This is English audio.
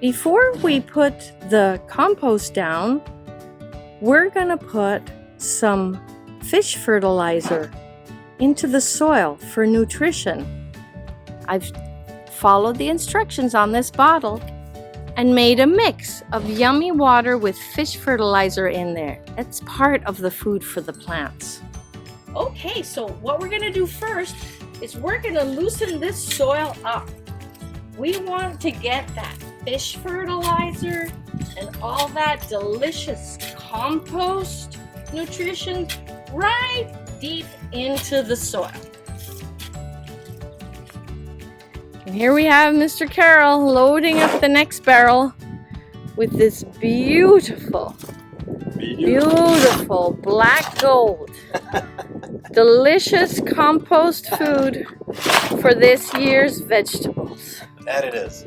Before we put the compost down, we're going to put some fish fertilizer into the soil for nutrition. I've followed the instructions on this bottle and made a mix of yummy water with fish fertilizer in there. It's part of the food for the plants. Okay, so what we're gonna do first is we're gonna loosen this soil up. We want to get that fish fertilizer and all that delicious compost nutrition right deep into the soil. And here we have Mr. Carroll loading up the next barrel with this beautiful black gold, delicious compost food for this year's vegetables. That it is.